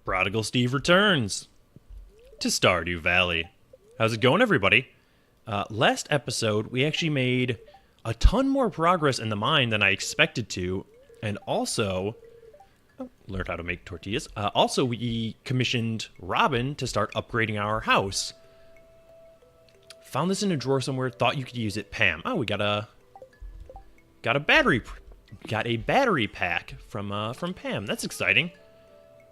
Prodigal Steve returns to Stardew Valley. How's it going, everybody? Last episode, we actually made a ton more progress in the mine than I expected to, and also learned how to make tortillas. Also, we commissioned Robin to start upgrading our house. Found this in a drawer somewhere. Thought you could use it. Pam. Oh, we got a battery pack from Pam. That's exciting.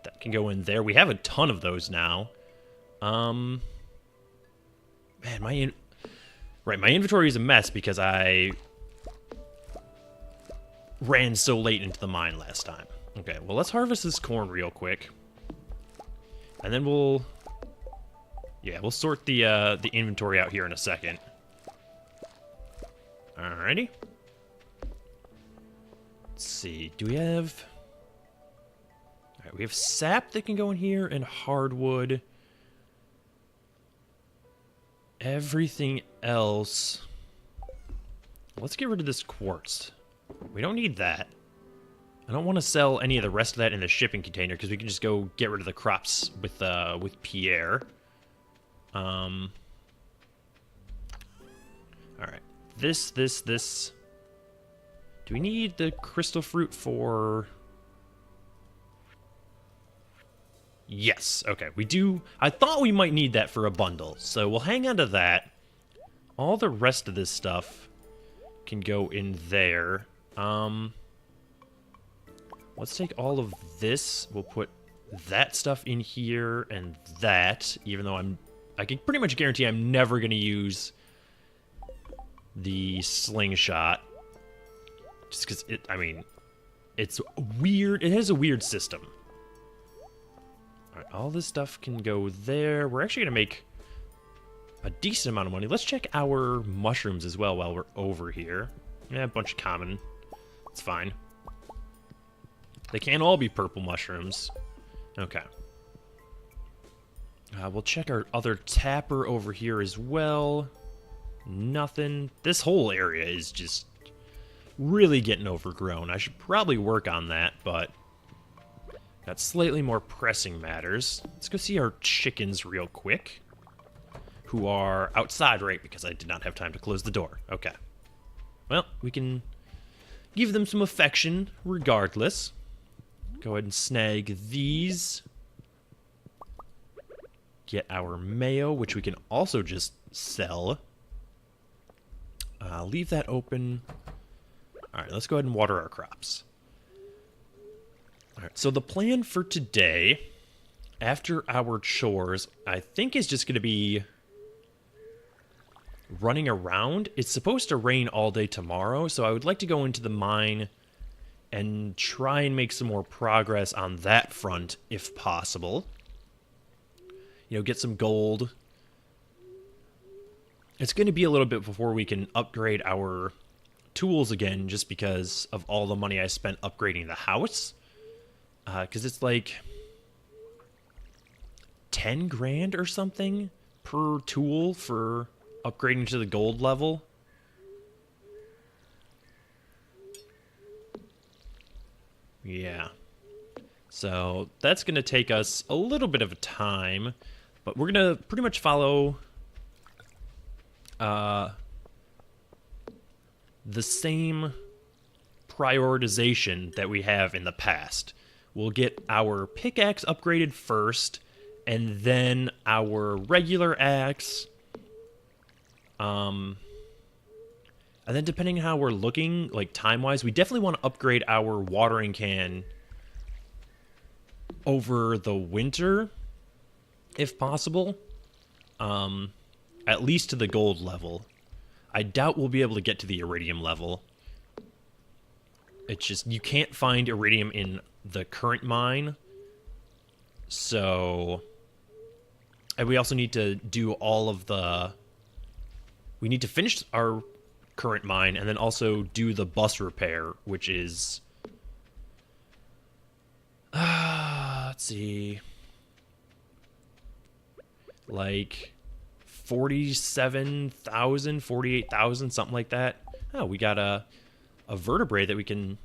That can go in there. We have a ton of those now. Man, my inventory is a mess because I ran so late into the mine last time. Okay, well, let's harvest this corn real quick, and then we'll sort the inventory out here in a second. Alrighty. Let's see. Do we have? All right, we have sap that can go in here and hardwood. Everything else. Let's get rid of this quartz. We don't need that. I don't want to sell any of the rest of that in the shipping container because we can just go get rid of the crops with Pierre. All right. This. Do we need the crystal fruit for? Yes. Okay, we do. I thought we might need that for a bundle, so we'll hang on to that. All the rest of this stuff can go in there. Let's take all of this. We'll put that stuff in here and that, even though I can pretty much guarantee I'm never going to use the slingshot. Just because it's weird. It has a weird system. All right, all this stuff can go there. We're actually going to make a decent amount of money. Let's check our mushrooms as well while we're over here. Yeah, a bunch of common. It's fine. They can't all be purple mushrooms. Okay. We'll check our other tapper over here as well. Nothing. This whole area is just really getting overgrown. I should probably work on that, but got slightly more pressing matters. Let's go see our chickens real quick, who are outside, right? Because I did not have time to close the door. Okay. Well, we can give them some affection regardless. Go ahead and snag these. Get our mayo, which we can also just sell. Leave that open. All right, let's go ahead and water our crops. All right, so the plan for today, after our chores, I think is just going to be running around. It's supposed to rain all day tomorrow, so I would like to go into the mine and try and make some more progress on that front, if possible. You know, get some gold. It's going to be a little bit before we can upgrade our tools again, just because of all the money I spent upgrading the house. Because it's like 10 grand or something per tool for upgrading to the gold level. Yeah. So that's going to take us a little bit of a time, but we're going to pretty much follow the same prioritization that we have in the past. We'll get our pickaxe upgraded first, and then our regular axe. And then depending on how we're looking, like time-wise, we definitely want to upgrade our watering can over the winter, if possible. At least to the gold level. I doubt we'll be able to get to the iridium level. It's just, you can't find iridium in the current mine. So, and we also need to do all of the... We need to finish our current mine and then also do the bus repair, which is... let's see... Like 47,000, 48,000, something like that. Oh, we got a vertebrae that we can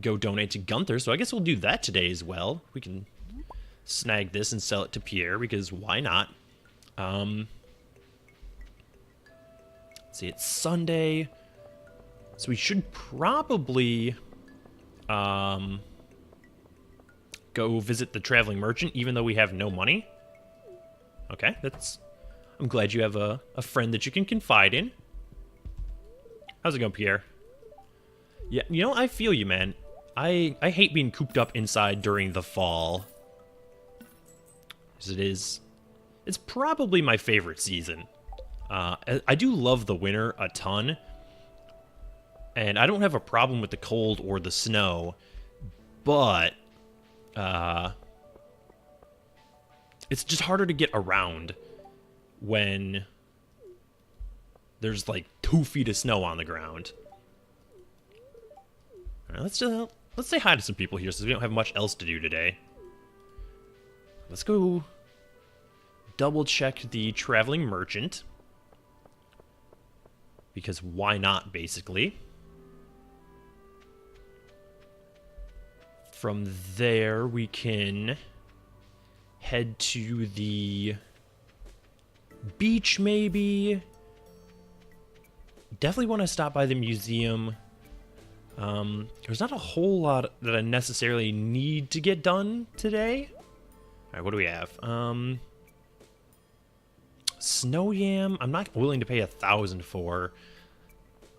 go donate to Gunther, so I guess we'll do that today as well. We can snag this and sell it to Pierre, because why not? Let's see, it's Sunday. So we should probably go visit the traveling merchant, even though we have no money. Okay, I'm glad you have a friend that you can confide in. How's it going, Pierre? Yeah, you know, I feel you, man. I hate being cooped up inside during the fall. As it's probably my favorite season. I do love the winter a ton. And I don't have a problem with the cold or the snow. But it's just harder to get around when there's like 2 feet of snow on the ground. All right, let's say hi to some people here, since we don't have much else to do today. Let's go double check the traveling merchant, because why not, basically. From there, we can head to the beach, maybe. Definitely want to stop by the museum. There's not a whole lot that I necessarily need to get done today. All right, what do we have? Snow yam, I'm not willing to pay 1,000 for.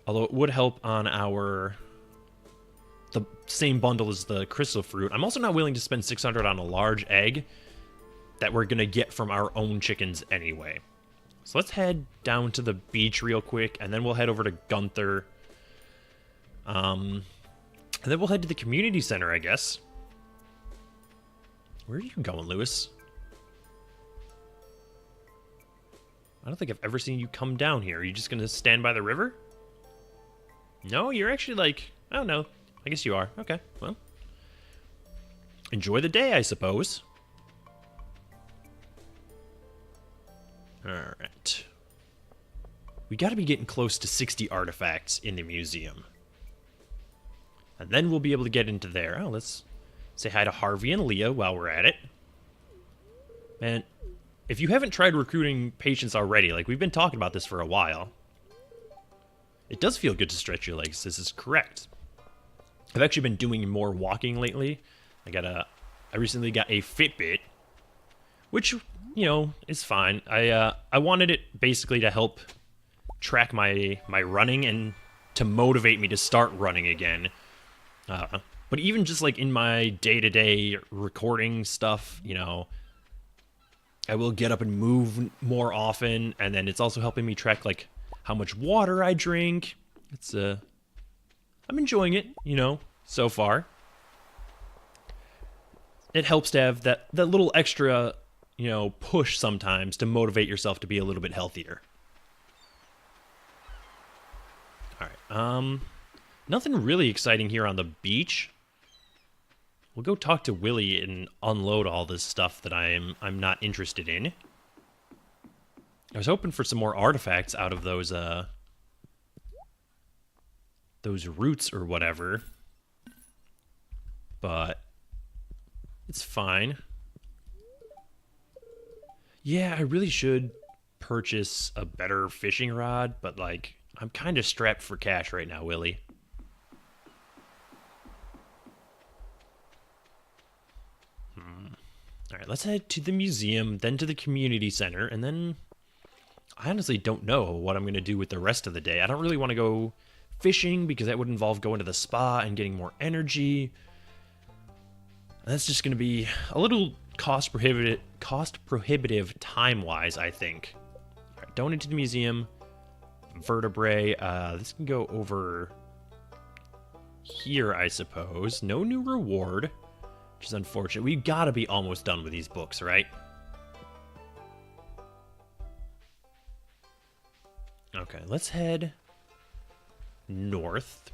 Although it would help on the same bundle as the crystal fruit. I'm also not willing to spend 600 on a large egg that we're going to get from our own chickens anyway. So let's head down to the beach real quick, and then we'll head over to Gunther. And then we'll head to the community center, I guess. Where are you going, Lewis? I don't think I've ever seen you come down here. Are you just going to stand by the river? No, you're actually like... I don't know. I guess you are. Okay, well. Enjoy the day, I suppose. Alright. We gotta be getting close to 60 artifacts in the museum. And then we'll be able to get into there. Oh, let's say hi to Harvey and Leah while we're at it. Man, if you haven't tried recruiting patients already, like we've been talking about this for a while, it does feel good to stretch your legs. This is correct. I've actually been doing more walking lately. I recently got a Fitbit, which, you know, is fine. I wanted it basically to help track my running and to motivate me to start running again. But even just like in my day-to-day recording stuff, you know, I will get up and move more often, and then it's also helping me track like how much water I drink. It's I'm enjoying it, you know, so far. It helps to have that little extra, you know, push sometimes to motivate yourself to be a little bit healthier. All right. Nothing really exciting here on the beach. We'll go talk to Willie and unload all this stuff that I'm not interested in. I was hoping for some more artifacts out of those roots or whatever, but it's fine. Yeah, I really should purchase a better fishing rod, but like I'm kind of strapped for cash right now, Willie. All right, let's head to the museum, then to the community center, and then I honestly don't know what I'm going to do with the rest of the day. I don't really want to go fishing because that would involve going to the spa and getting more energy. That's just going to be a little cost prohibitive time-wise, I think. All right, donate to the museum. Vertebrae. This can go over here, I suppose. No new reward, which is unfortunate. We gotta be almost done with these books, right? Okay, let's head north.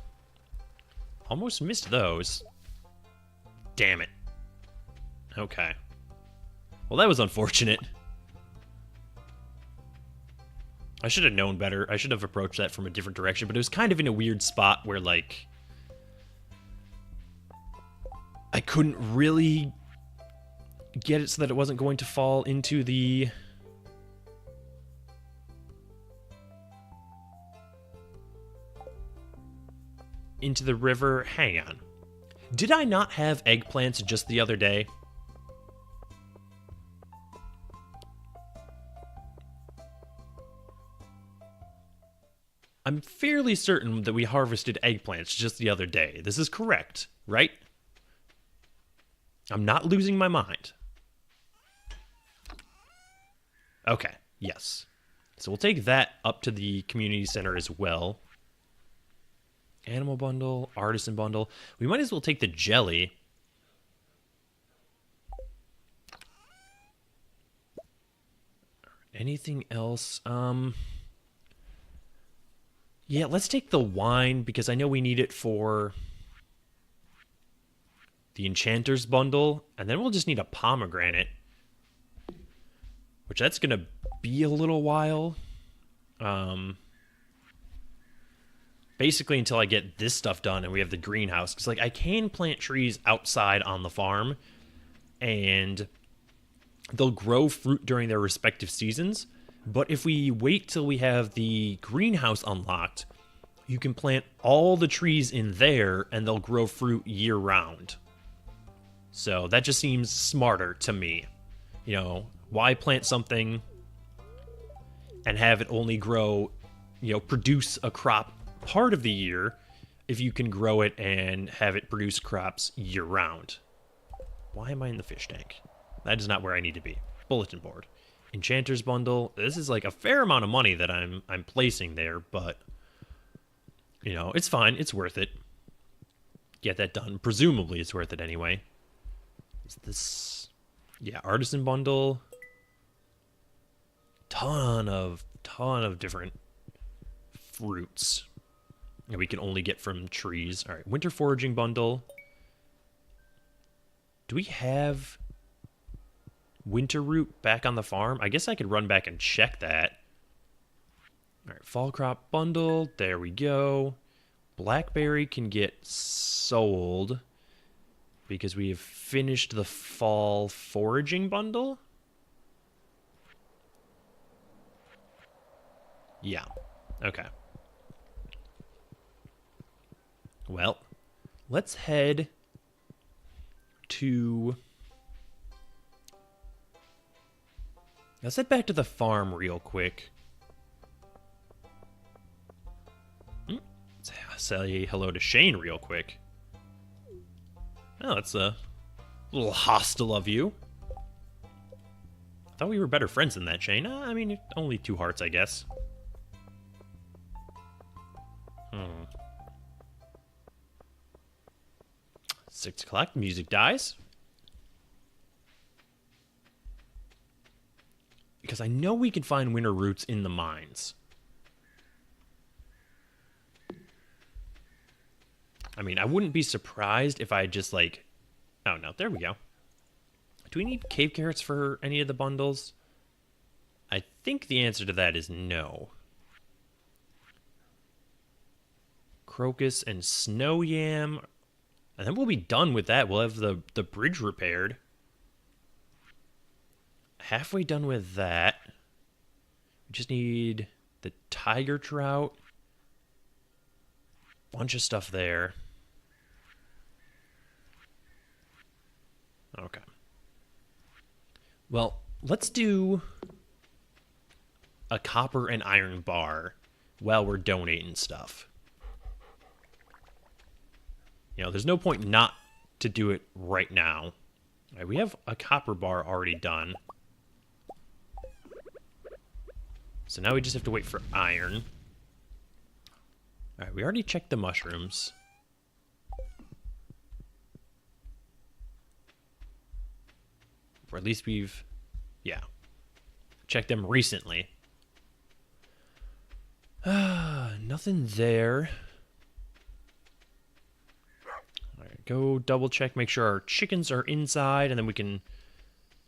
Almost missed those. Damn it. Okay. Well, that was unfortunate. I should have known better. I should have approached that from a different direction, but it was kind of in a weird spot where, like, I couldn't really get it so that it wasn't going to fall into the... river. Hang on. Did I not have eggplants just the other day? I'm fairly certain that we harvested eggplants just the other day. This is correct, right? I'm not losing my mind. Okay, yes. So we'll take that up to the community center as well. Animal bundle, artisan bundle. We might as well take the jelly. Anything else? Yeah, let's take the wine because I know we need it for the enchanter's bundle, and then we'll just need a pomegranate, which that's gonna be a little while. Basically until I get this stuff done and we have the greenhouse. Because, like, I can plant trees outside on the farm, and they'll grow fruit during their respective seasons. But if we wait till we have the greenhouse unlocked, you can plant all the trees in there, and they'll grow fruit year-round. So that just seems smarter to me. You know, why plant something and have it only grow, produce a crop part of the year if you can grow it and have it produce crops year-round? Why am I in the fish tank? That is not where I need to be. Bulletin board. Enchanter's bundle. This is like a fair amount of money that I'm placing there, but it's fine. It's worth it. Get that done. Presumably it's worth it anyway. Is this... Yeah, artisan bundle. Ton of different fruits that we can only get from trees. All right, winter foraging bundle. Do we have winter root back on the farm? I guess I could run back and check that. All right, fall crop bundle. There we go. Blackberry can get sold because we have finished the fall foraging bundle. Yeah. Okay. Well, let's head back to the farm real quick. Let's say hello to Shane real quick. Oh, that's a little hostile of you. I thought we were better friends than that, Shane. I mean, only 2 hearts, I guess. 6 o'clock, music dies. Because I know we can find winter roots in the mines. I mean, I wouldn't be surprised if I just like... Oh, no, there we go. Do we need cave carrots for any of the bundles? I think the answer to that is no. Crocus and snow yam. And then we'll be done with that. We'll have the bridge repaired. Halfway done with that. We just need the tiger trout. Bunch of stuff there. Okay. Well, let's do a copper and iron bar while we're donating stuff. There's no point not to do it right now. All right, we have a copper bar already done. So now we just have to wait for iron. All right, we already checked the mushrooms. Or at least we've, checked them recently. Nothing there. All right, go double check, make sure our chickens are inside, and then we can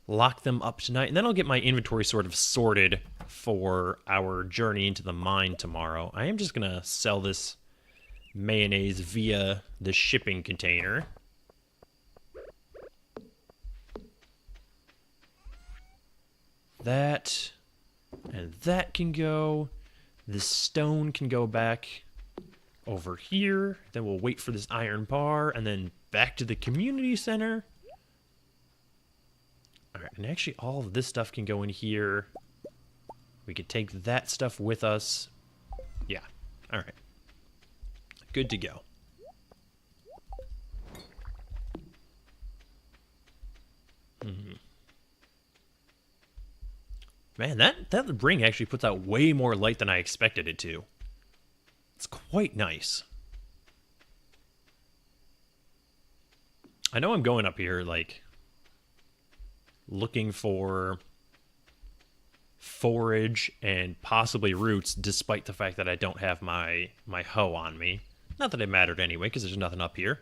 lock them up tonight. And then I'll get my inventory sort of sorted for our journey into the mine tomorrow. I am just going to sell this mayonnaise via the shipping container. That and that can go. This stone can go back over here. Then we'll wait for this iron bar and then back to the community center. All right, and actually all of this stuff can go in here. We could take that stuff with us. Yeah, all right. Good to go. Man, that ring actually puts out way more light than I expected it to. It's quite nice. I know I'm going up here, like, looking for forage and possibly roots, despite the fact that I don't have my hoe on me. Not that it mattered anyway, because there's nothing up here.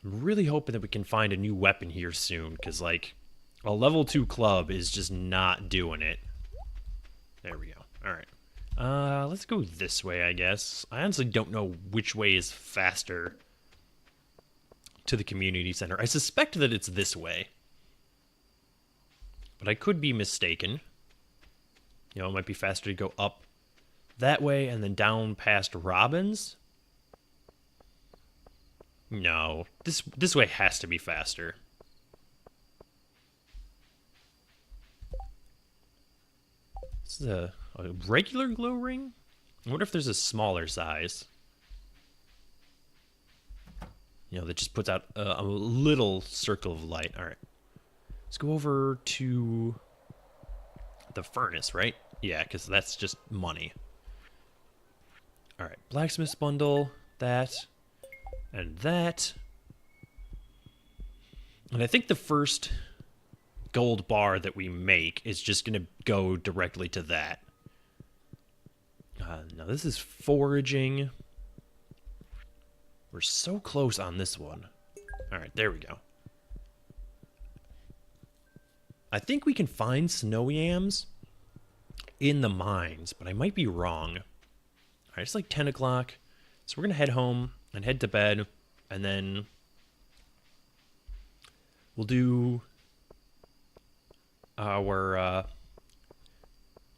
I'm really hoping that we can find a new weapon here soon, because, like, a level 2 club is just not doing it. There we go. Alright. Let's go this way, I guess. I honestly don't know which way is faster to the community center. I suspect that it's this way. But I could be mistaken. You know, it might be faster to go up that way and then down past Robbins. No, this way has to be faster. This is a regular glow ring? I wonder if there's a smaller size. You know, that just puts out a little circle of light. All right. Let's go over to the furnace, right? Yeah, because that's just money. All right, blacksmith's bundle, that, and that. And I think the first gold bar that we make is just going to go directly to that. Now, this is foraging. We're so close on this one. All right, there we go. I think we can find snow yams in the mines, but I might be wrong. All right, it's like 10 o'clock. So we're going to head home and head to bed, and then we'll do our,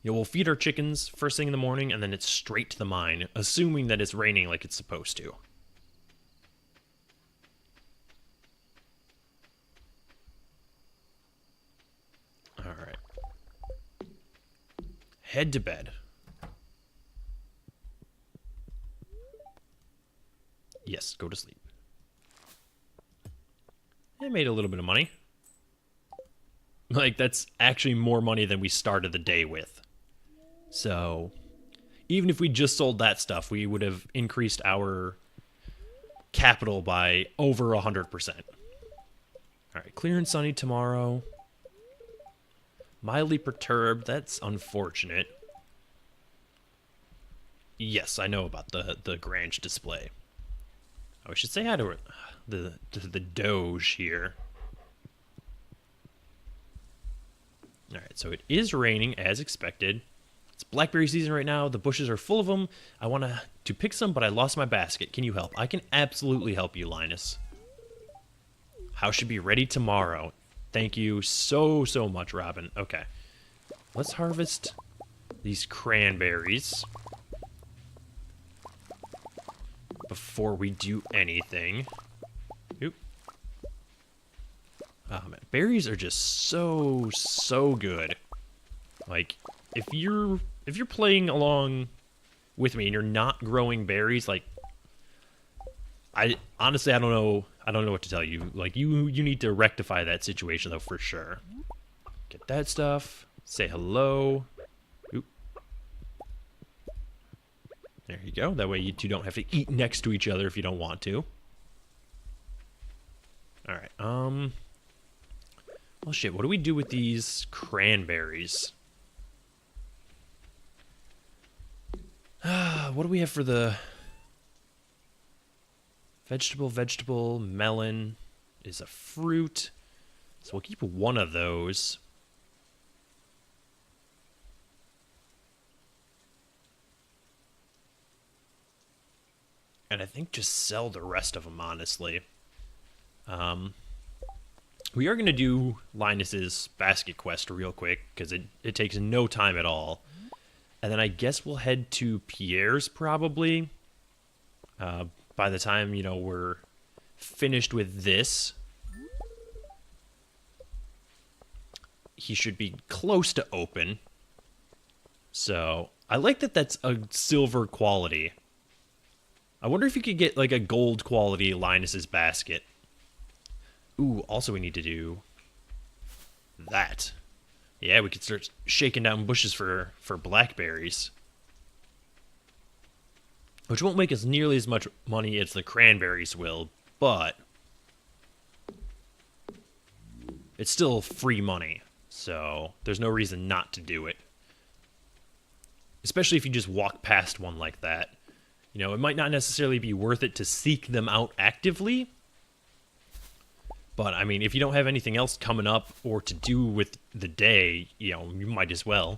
we'll feed our chickens first thing in the morning, and then it's straight to the mine, assuming that it's raining like it's supposed to. All right. Head to bed. Yes, go to sleep. I made a little bit of money. Like, that's actually more money than we started the day with. So, even if we just sold that stuff, we would have increased our capital by over 100%. Alright, clear and sunny tomorrow. Mildly perturbed, that's unfortunate. Yes, I know about the Grange display. I should say hi to the Doge here. Alright, so it is raining as expected. It's blackberry season right now. The bushes are full of them. I want to pick some, but I lost my basket. Can you help? I can absolutely help you, Linus. House should be ready tomorrow. Thank you so much, Robin. Okay. Let's harvest these cranberries before we do anything. Oop. Oh man, berries are just so good. Like, if you're playing along with me and you're not growing berries, like, I honestly I don't know what to tell you. Like, you need to rectify that situation though, for sure. Get that stuff. Say hello. Oop. There you go. That way you two don't have to eat next to each other if you don't want to. All right. Well, shit. What do we do with these cranberries? What do we have for the vegetable? Melon is a fruit. So we'll keep one of those. And I think just sell the rest of them, honestly. We are going to do Linus's basket quest real quick, because it takes no time at all. And then I guess we'll head to Pierre's, probably. By the time, you know, we're finished with this, he should be close to open. So, I like that that's a silver quality. I wonder if you could get, like, a gold quality Linus's basket. Ooh, also we need to do that. Yeah, we could start shaking down bushes for blackberries. Which won't make us nearly as much money as the cranberries will, but it's still free money, so there's no reason not to do it. Especially if you just walk past one like that. You know, it might not necessarily be worth it to seek them out actively, but, I mean, if you don't have anything else coming up or to do with the day, you know, you might as well.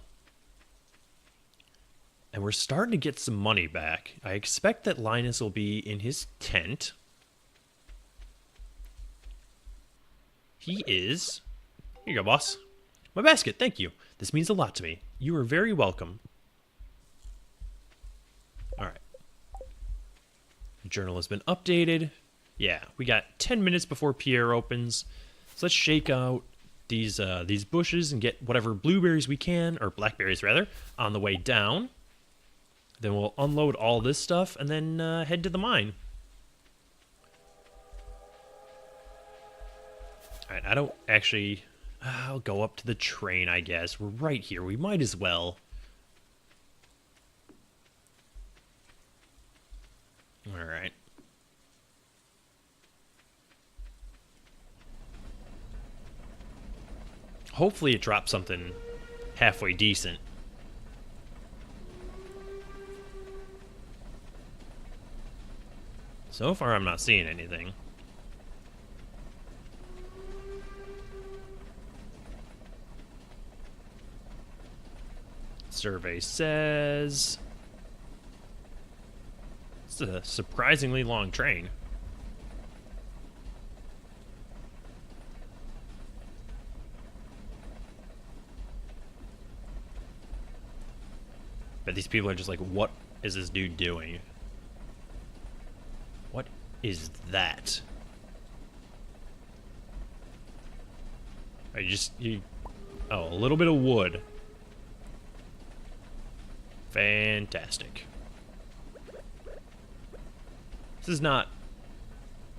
And we're starting to get some money back. I expect that Linus will be in his tent. He is. Here you go, boss. My basket, thank you. This means a lot to me. You are very welcome. Alright. The journal has been updated. Yeah, we got 10 minutes before Pierre opens. So let's shake out these bushes and get whatever blueberries we can, or blackberries rather, on the way down. Then we'll unload all this stuff and then head to the mine. Alright, I don't actually... I'll go up to the train, I guess. We're right here. We might as well. Alright. Hopefully it drops something halfway decent. So far, I'm not seeing anything. Survey says... It's a surprisingly long train. But these people are just like, what is this dude doing? What is that? Oh, a little bit of wood. Fantastic. This is not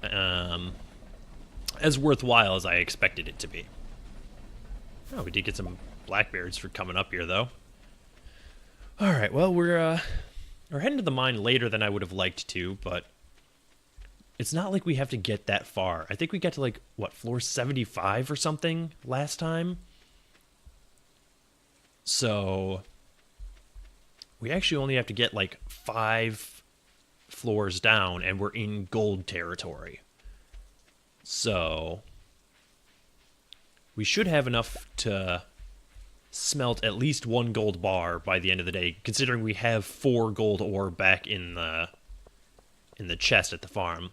as worthwhile as I expected it to be. Oh, we did get some blackberries for coming up here, though. All right, well, we're heading to the mine later than I would have liked to, but it's not like we have to get that far. I think we got to, like, what, floor 75 or something last time? So we actually only have to get, like, 5 floors down, and we're in gold territory. So we should have enough to smelt at least 1 gold bar by the end of the day, considering we have 4 gold ore back in the chest at the farm.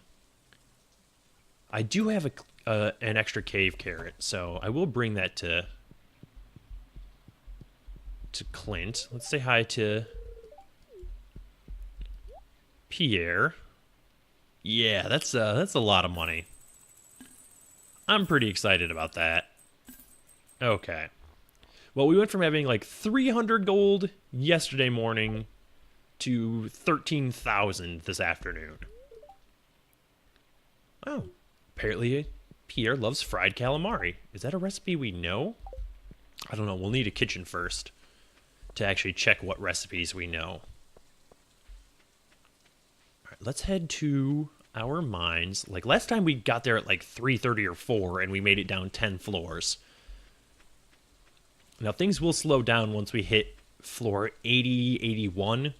I do have an extra cave carrot, so I will bring that to Clint. Let's say hi to Pierre. Yeah, that's a lot of money. I'm pretty excited about that. Okay. Well, we went from having like 300 gold yesterday morning to 13,000 this afternoon. Oh, apparently Pierre loves fried calamari. Is that a recipe we know? I don't know. We'll need a kitchen first to actually check what recipes we know. All right, let's head to our mines. Like last time we got there at like 3:30 or 4 and we made it down 10 floors. Now, things will slow down once we hit floor 80, 81,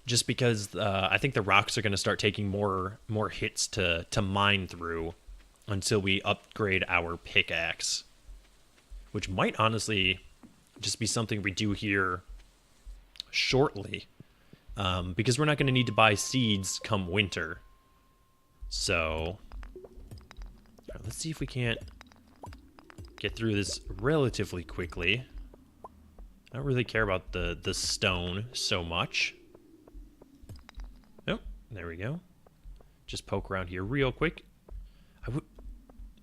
just because I think the rocks are going to start taking more hits to mine through until we upgrade our pickaxe, which might honestly just be something we do here shortly, because we're not going to need to buy seeds come winter. So, let's see if we can't get through this relatively quickly. I don't really care about the stone so much. Oh, there we go. Just poke around here real quick.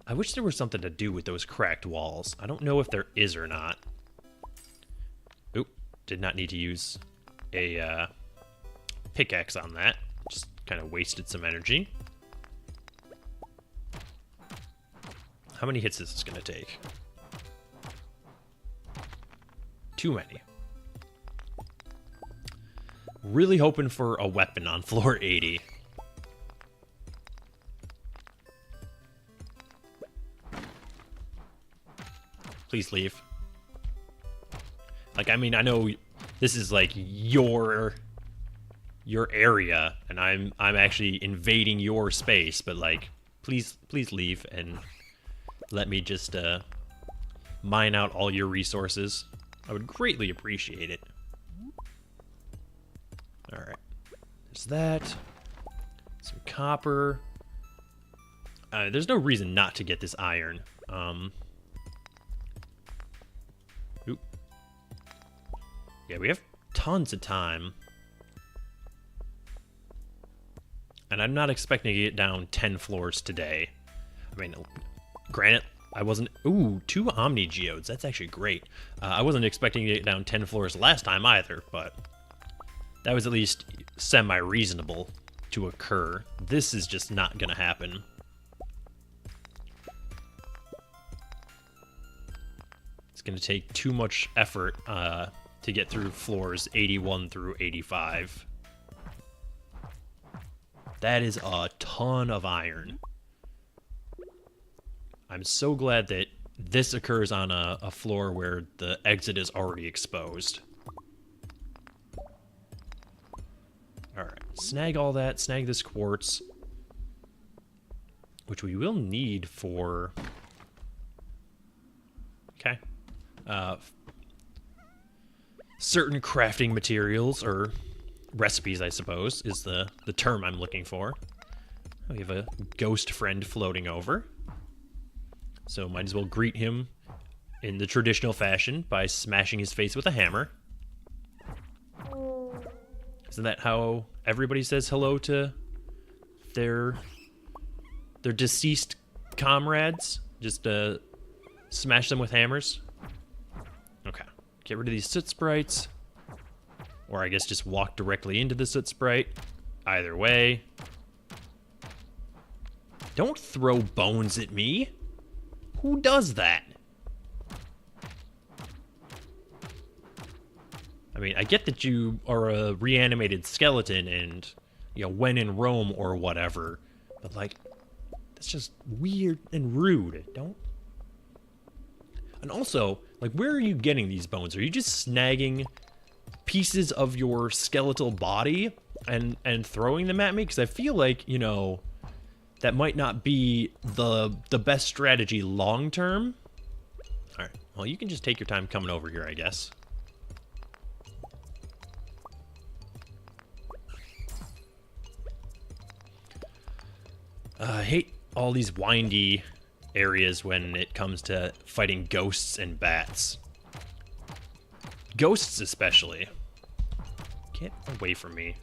I wish there was something to do with those cracked walls. I don't know if there is or not. Oop, did not need to use a pickaxe on that. Just kind of wasted some energy. How many hits is this going to take? Too many. Really hoping for a weapon on floor 80. Please leave. Like, I mean, I know this is like your area, and I'm actually invading your space, but like, please leave and let me just mine out all your resources. I would greatly appreciate it. All right, there's that. Some copper. There's no reason not to get this iron. Oop. Yeah, we have tons of time. And I'm not expecting to get down 10 floors today. I mean, granted, I wasn't... Ooh, 2 Omni Geodes. That's actually great. I wasn't expecting to get down 10 floors last time either, but that was at least semi-reasonable to occur. This is just not going to happen. It's going to take too much effort to get through floors 81 through 85. That is a ton of iron. I'm so glad that this occurs on a floor where the exit is already exposed. Alright, snag all that, snag this quartz, which we will need for... Okay. Certain crafting materials, or recipes, I suppose, is the term I'm looking for. We have a ghost friend floating over. So might as well greet him in the traditional fashion by smashing his face with a hammer. Isn't that how everybody says hello to their deceased comrades? Just smash them with hammers? Okay. Get rid of these soot sprites. Or I guess just walk directly into the soot sprite. Either way. Don't throw bones at me. Who does that? I mean, I get that you are a reanimated skeleton and, you know, when in Rome or whatever, but like, that's just weird and rude. Don't. And also, like, where are you getting these bones? Are you just snagging pieces of your skeletal body and throwing them at me? Because I feel like, you know, that might not be the best strategy long term. All right. Well, you can just take your time coming over here, I guess. I hate all these windy areas when it comes to fighting ghosts and bats. Ghosts especially. Get away from me.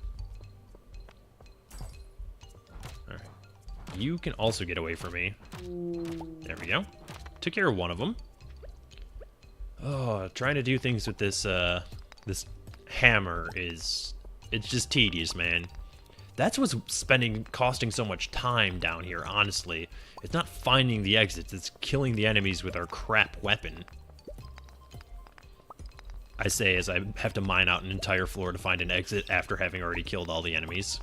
Alright. You can also get away from me. There we go. Took care of one of them. Oh, trying to do things with this this hammer it's just tedious, man. That's what's costing so much time down here, honestly. It's not finding the exits, it's killing the enemies with our crap weapon. I say as I have to mine out an entire floor to find an exit after having already killed all the enemies.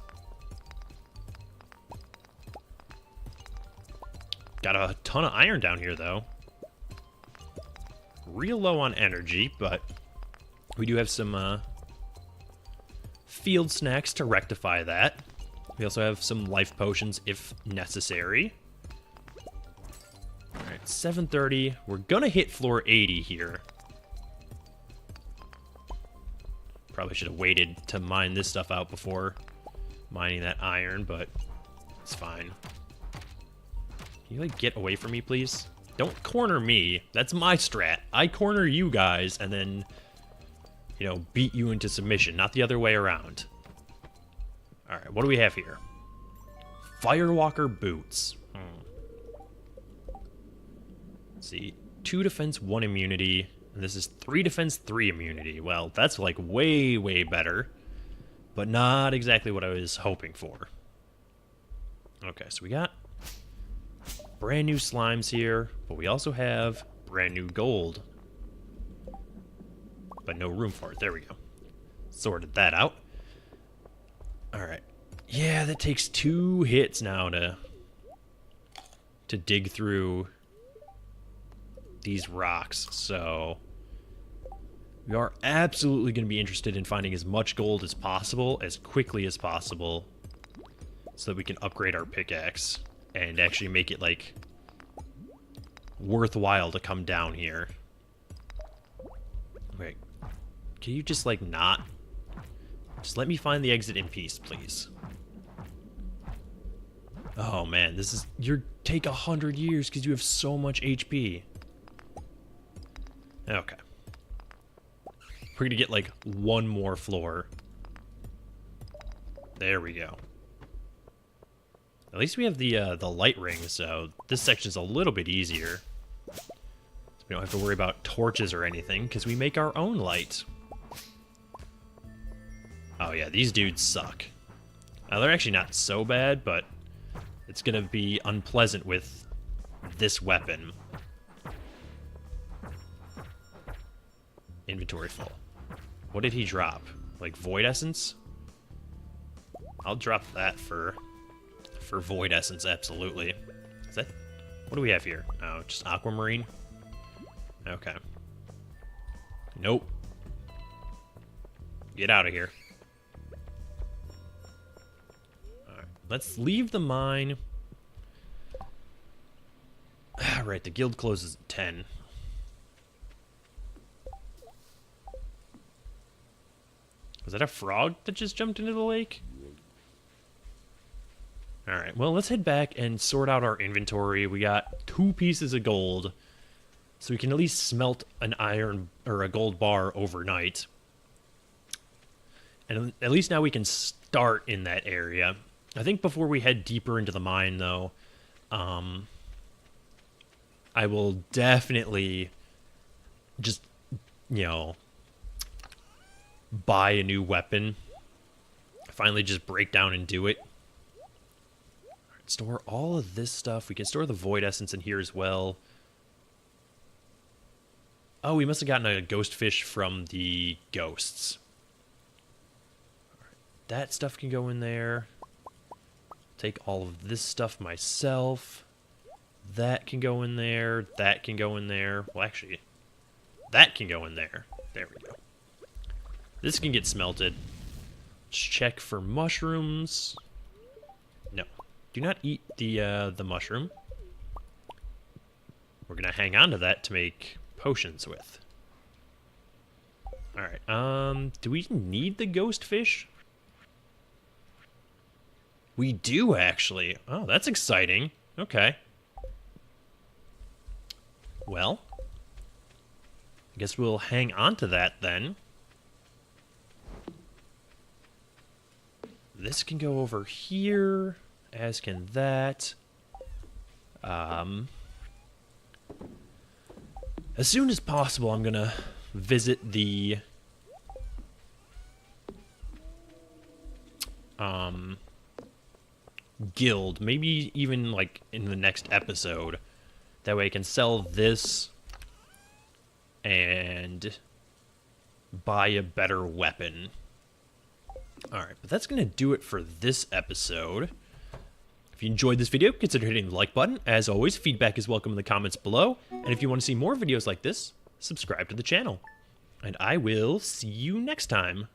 Got a ton of iron down here, though. Real low on energy, but we do have some field snacks to rectify that. We also have some life potions if necessary. Alright, 7:30. We're gonna hit floor 80 here. Probably should have waited to mine this stuff out before mining that iron, but it's fine. Can you, like, get away from me, please? Don't corner me. That's my strat. I corner you guys and then, you know, beat you into submission, not the other way around. Alright, what do we have here? Firewalker boots. Let's see. 2 defense, 1 immunity. And this is 3 defense, 3 immunity. Well, that's like way, way better. But not exactly what I was hoping for. Okay, so we got brand new slimes here, but we also have brand new gold. But no room for it. There we go. Sorted that out. Alright. Yeah, that takes 2 hits now to dig through these rocks, so we are absolutely going to be interested in finding as much gold as possible, as quickly as possible, so that we can upgrade our pickaxe and actually make it, like, worthwhile to come down here. Wait, can you just, like, not? Just let me find the exit in peace, please. Oh, man, this is... You take 100 years because you have so much HP. Okay. We're gonna get, like, 1 more floor. There we go. At least we have the light ring, so this section's a little bit easier. So we don't have to worry about torches or anything, because we make our own light. Oh yeah, these dudes suck. They're actually not so bad, but it's gonna be unpleasant with this weapon. Inventory full. What did he drop? Like Void Essence? I'll drop that for Void Essence, absolutely. Is that... What do we have here? Oh, just Aquamarine? Okay. Nope. Get out of here. Alright, let's leave the mine. Right, the guild closes at 10. Was that a frog that just jumped into the lake? Alright, well, let's head back and sort out our inventory. We got 2 pieces of gold, so we can at least smelt an iron or a gold bar overnight. And at least now we can start in that area. I think before we head deeper into the mine, though, I will definitely just, you know, buy a new weapon. Finally just break down and do it. Store all of this stuff. We can store the Void Essence in here as well. Oh, we must have gotten a ghost fish from the ghosts. That stuff can go in there. Take all of this stuff myself. That can go in there. That can go in there. Well, actually, that can go in there. There we go. This can get smelted. Let's check for mushrooms. No. Do not eat the mushroom. We're gonna hang on to that to make potions with. Alright, do we need the ghost fish? We do, actually. Oh, that's exciting. Okay. Well, I guess we'll hang on to that then. This can go over here, as can that. As soon as possible, I'm gonna visit the guild, maybe even like in the next episode. That way I can sell this and buy a better weapon. Alright, but that's going to do it for this episode. If you enjoyed this video, consider hitting the like button. As always, feedback is welcome in the comments below. And if you want to see more videos like this, subscribe to the channel. And I will see you next time.